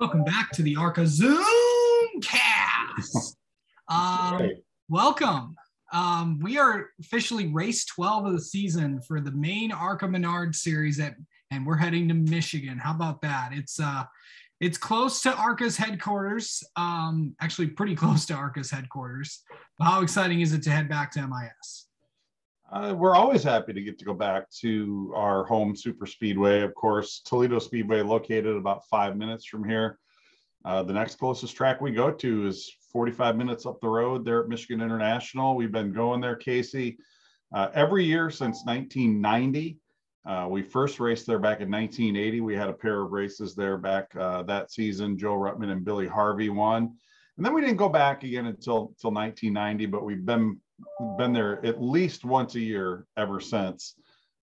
Welcome back to the ARCA Zoomcast. Right. Welcome. We are officially race 12 of the season for the main ARCA Menard series, and we're heading to Michigan. How about that? It's close to ARCA's headquarters, actually pretty close to ARCA's headquarters. But how exciting is it to head back to MIS? We're always happy to get to go back to our home super speedway. Of course, Toledo Speedway, located about 5 minutes from here. The next closest track we go to is 45 minutes up the road there at Michigan International. We've been going there, Casey, every year since 1990. We first raced there back in 1980. We had a pair of races there back that season. Joe Ruttman and Billy Harvey won. And then we didn't go back again until 1990, but we've been there at least once a year ever since.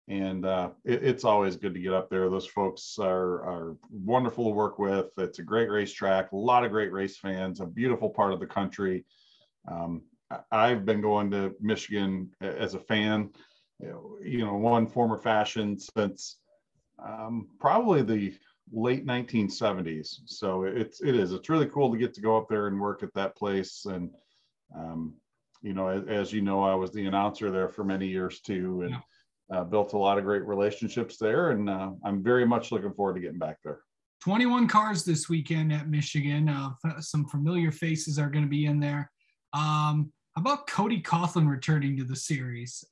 And it's always good to get up there. Those folks are wonderful to work with. It's a great racetrack, a lot of great race fans, a beautiful part of the country. I've been going to Michigan as a fan, one form or fashion since probably the late 1970s. So it's really cool to get to go up there and work at that place. And as you know, I was the announcer there for many years too, and built a lot of great relationships there. And I'm very much looking forward to getting back there. 21 cars this weekend at Michigan. Some familiar faces are going to be in there. How about Cody Coughlin returning to the series?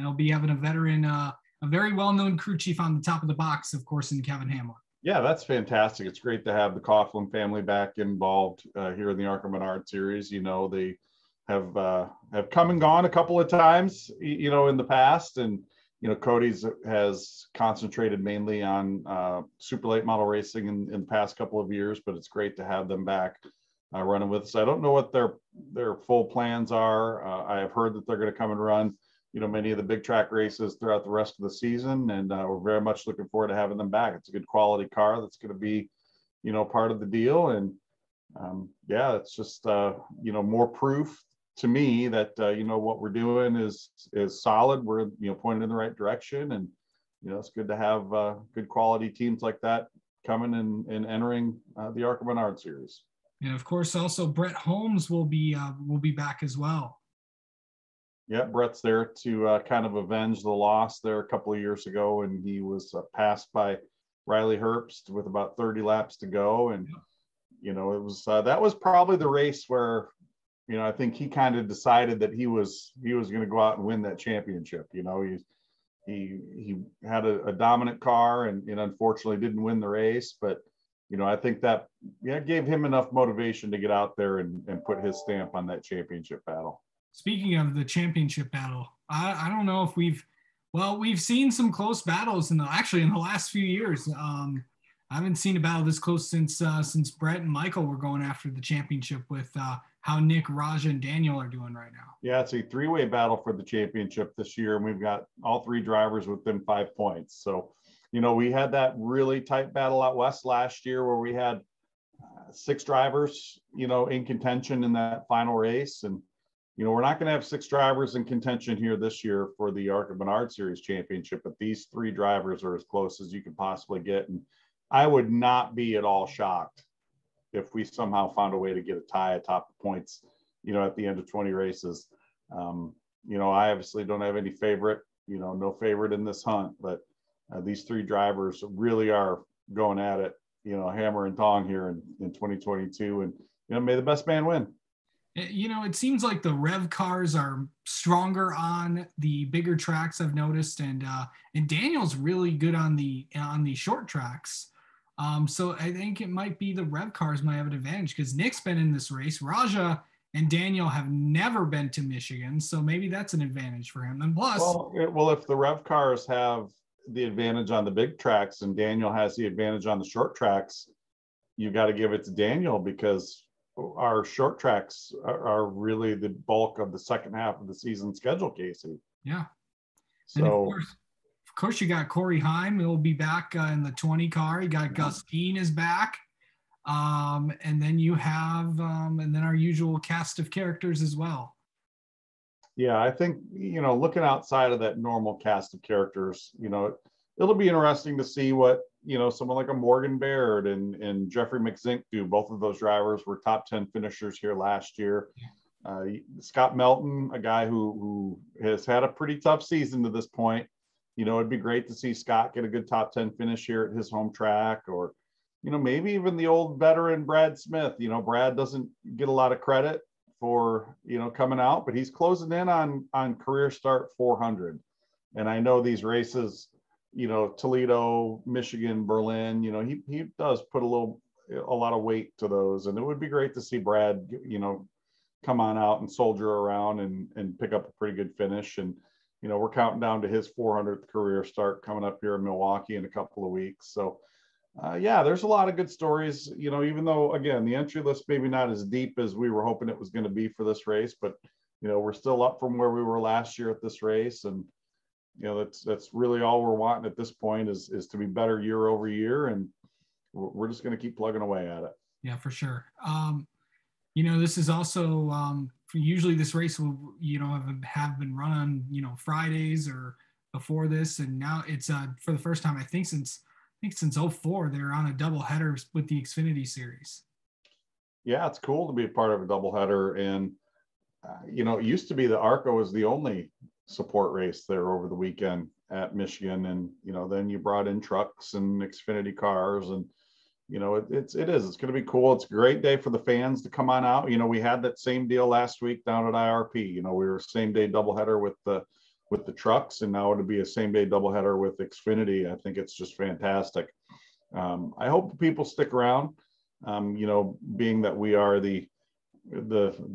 He'll be having a veteran, a very well-known crew chief on the top of the box, of course, in Kevin Hamlin. Yeah, that's fantastic. It's great to have the Coughlin family back involved here in the ARCA Menard series. They have come and gone a couple of times, in the past. And, Cody's has concentrated mainly on super late model racing in the past couple of years, but it's great to have them back running with us. I don't know what their full plans are. I have heard that they're going to come and run, many of the big track races throughout the rest of the season. And we're very much looking forward to having them back. It's a good quality car that's going to be, part of the deal. And it's just, more proof to me that, what we're doing is solid. We're, pointed in the right direction. And, it's good to have good quality teams like that coming and entering the ARCA Menard series. And of course, also Brett Holmes will be back as well. Yeah, Brett's there to kind of avenge the loss there a couple of years ago, and he was passed by Riley Herbst with about 30 laps to go. And it was that was probably the race where I think he kind of decided that he was going to go out and win that championship. He had a dominant car and unfortunately didn't win the race, but I think that gave him enough motivation to get out there and put his stamp on that championship battle. Speaking of the championship battle, I don't know if we've seen some close battles in the last few years. I haven't seen a battle this close since Brett and Michael were going after the championship with how Nick, Raja, and Daniel are doing right now. Yeah, it's a three-way battle for the championship this year, and we've got all three drivers within 5 points. So, we had that really tight battle out west last year where we had 6 drivers, in contention in that final race. And, we're not going to have 6 drivers in contention here this year for the ARCA Menard Series Championship, but these 3 drivers are as close as you can possibly get. And I would not be at all shocked if we somehow found a way to get a tie atop the points, at the end of 20 races. I obviously don't have any favorite, no favorite in this hunt, but these 3 drivers really are going at it, hammer and tong here in 2022. And, may the best man win. It seems like the rev cars are stronger on the bigger tracks, I've noticed, and Daniel's really good on the short tracks. So I think it might be the rev cars might have an advantage because Nick's been in this race. Raja and Daniel have never been to Michigan, so maybe that's an advantage for him. And plus, well, if the rev cars have the advantage on the big tracks and Daniel has the advantage on the short tracks, you got to give it to Daniel because our short tracks are really the bulk of the second half of the season schedule, Casey. Yeah. So of course, you got Corey Heim. He'll be back in the 20 car. You got Gus Dean is back. And then you have, and then our usual cast of characters as well. Yeah, I think, looking outside of that normal cast of characters, it'll be interesting to see what, someone like a Morgan Baird and Jeffrey McZink do. Both of those drivers were top 10 finishers here last year. Scott Melton, a guy who has had a pretty tough season to this point. It'd be great to see Scott get a good top 10 finish here at his home track, or, maybe even the old veteran Brad Smith. Brad doesn't get a lot of credit for, coming out, but he's closing in on career start 400. And I know these races, Toledo, Michigan, Berlin, he does put a lot of weight to those. And it would be great to see Brad, come on out and soldier around and pick up a pretty good finish. And, we're counting down to his 400th career start coming up here in Milwaukee in a couple of weeks. So, there's a lot of good stories, even though, again, the entry list maybe not as deep as we were hoping it was going to be for this race, but, we're still up from where we were last year at this race. And, that's really all we're wanting at this point is to be better year over year. And we're just going to keep plugging away at it. Yeah, for sure. This is also usually this race will, have been run on, Fridays or before this. And now it's for the first time, I think since 04, they're on a double header with the Xfinity series. Yeah, it's cool to be a part of a double header. And, it used to be the ARCA was the only support race there over the weekend at Michigan. And, then you brought in trucks and Xfinity cars and, it's going to be cool. It's a great day for the fans to come on out. We had that same deal last week down at IRP. We were same day doubleheader with the trucks, and now it'll be a same day doubleheader with Xfinity. I think it's just fantastic. I hope people stick around. Being that we are the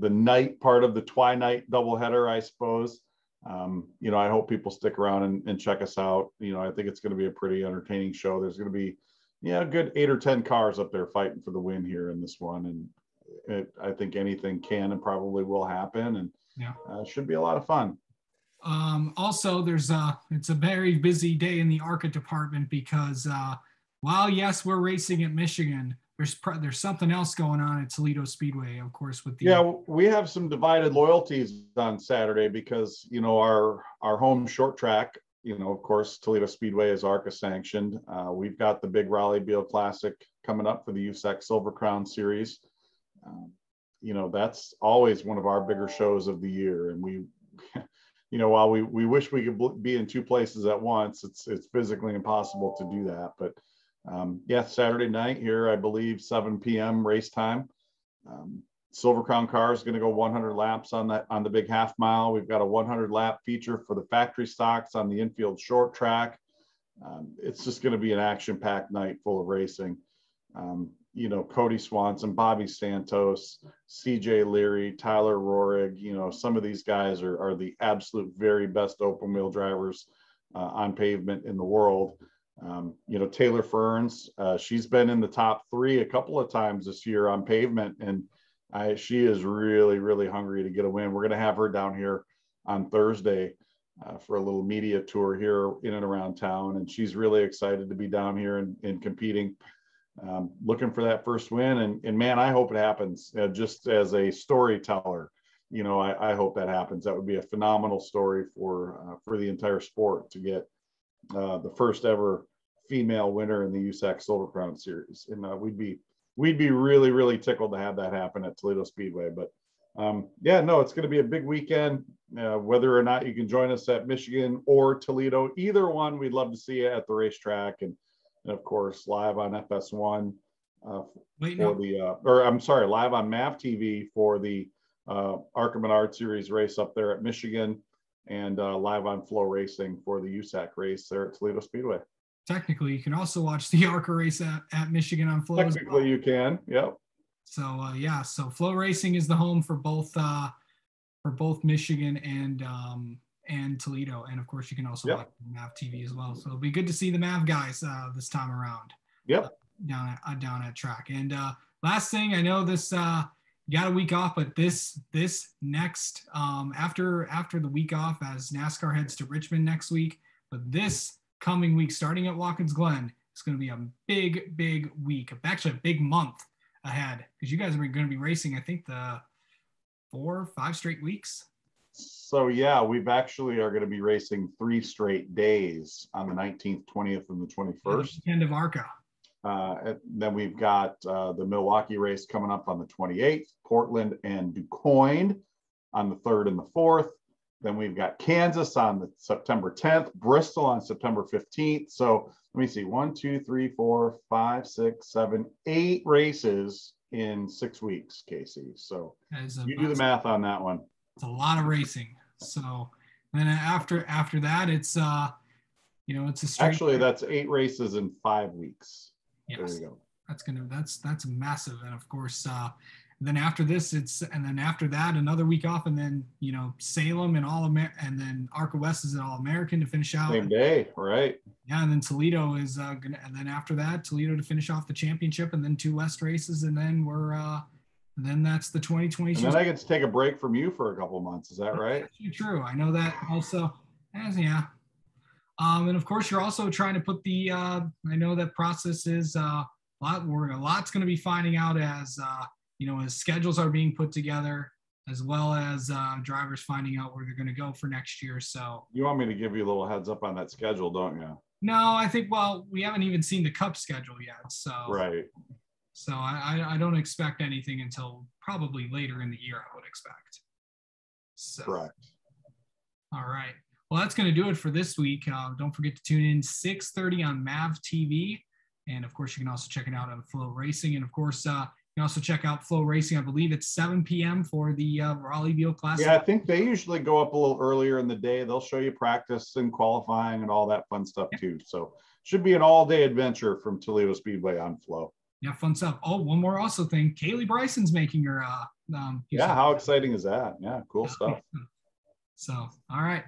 night part of the twilight doubleheader, I suppose. I hope people stick around and check us out. I think it's going to be a pretty entertaining show. There's going to be a good 8 or 10 cars up there fighting for the win here in this one. And I think anything can and probably will happen. And it should be a lot of fun. Also, it's a very busy day in the ARCA department because while, yes, we're racing at Michigan, there's something else going on at Toledo Speedway, of course, with the we have some divided loyalties on Saturday because our home short track, of course, Toledo Speedway is ARCA sanctioned. We've got the big Raleigh Beal Classic coming up for the USAC Silver Crown Series. That's always one of our bigger shows of the year. And we, while we wish we could be in two places at once, it's physically impossible to do that. But Saturday night here, I believe 7 p.m. race time. Silver Crown car is going to go 100 laps on the big half mile. We've got a 100 lap feature for the factory stocks on the infield short track. It's just going to be an action-packed night full of racing. Cody Swanson, Bobby Santos, CJ Leary, Tyler Rohrig, some of these guys are the absolute very best open wheel drivers on pavement in the world. Taylor Ferns, she's been in the top 3 a couple of times this year on pavement, and she is really, really hungry to get a win. We're going to have her down here on Thursday for a little media tour here in and around town. And she's really excited to be down here and competing, looking for that first win. And man, I hope it happens just as a storyteller. I hope that happens. That would be a phenomenal story for the entire sport to get the first ever female winner in the USAC Silver Crown Series. And we'd be really, really tickled to have that happen at Toledo Speedway. But it's going to be a big weekend. Whether or not you can join us at Michigan or Toledo, either one, we'd love to see you at the racetrack. And of course, live on FS1 live on MAV TV for the ARCA Menard Series race up there at Michigan, and live on Flow Racing for the USAC race there at Toledo Speedway. Technically, you can also watch the ARCA race at Michigan on Flow. Technically, you can. Yep. So so Flow Racing is the home for both Michigan and Toledo, and of course you can also watch MAV TV as well. So it'll be good to see the MAV guys this time around. Yep. Down at track. And last thing, I know this you got a week off, but this next after the week off as NASCAR heads to Richmond next week, but this coming week starting at Watkins Glen, it's going to be a big week, actually a big month ahead, because you guys are going to be racing, I think, the 4 or 5 straight weeks. So yeah, we've actually are going to be racing 3 straight days on the 19th, 20th, and the 21st. End of ARCA. And then we've got the Milwaukee race coming up on the 28th, Portland and DuQuoin on the 3rd and the 4th. Then we've got Kansas on the September 10th, Bristol on September 15th. So let me see, 1, 2, 3, 4, 5, 6, 7, 8 races in 6 weeks, Casey. So you do the math on that one. It's a lot of racing. So then after that, it's it's a straight. Actually, that's 8 races in 5 weeks. Yes. There you go. That's massive. And of course, then after this, and then after that, another week off, and then Salem and and then ARCA West is an All-American to finish out. Same day, right? Yeah, and then Toledo is gonna, and then after that, Toledo to finish off the championship, and then 2 West races, and then and then that's the 2022. And then I get to take a break from you for a couple of months. Is that right? That's true. I know that also. Yeah. And of course, you're also trying to put the. I know that process is a lot. A lot's going to be finding out as as schedules are being put together, as well as drivers finding out where they're going to go for next year. So you want me to give you a little heads up on that schedule, don't you? No, I think we haven't even seen the Cup schedule yet. So right. So I don't expect anything until probably later in the year, I would expect. So, correct. All right. Well, that's going to do it for this week. Don't forget to tune in 6:30 on MAV TV. And, of course, you can also check it out on Flow Racing. And, of course, you can also check out Flow Racing. I believe it's 7 p.m. for the Raleigh-Beal Classic. Yeah, I think they usually go up a little earlier in the day. They'll show you practice and qualifying and all that fun stuff, too. So should be an all-day adventure from Toledo Speedway on Flow. Yeah, fun stuff. Oh, one more also thing. Kaylee Bryson's making her. Yeah, how exciting is that? Yeah, cool stuff. So, all right.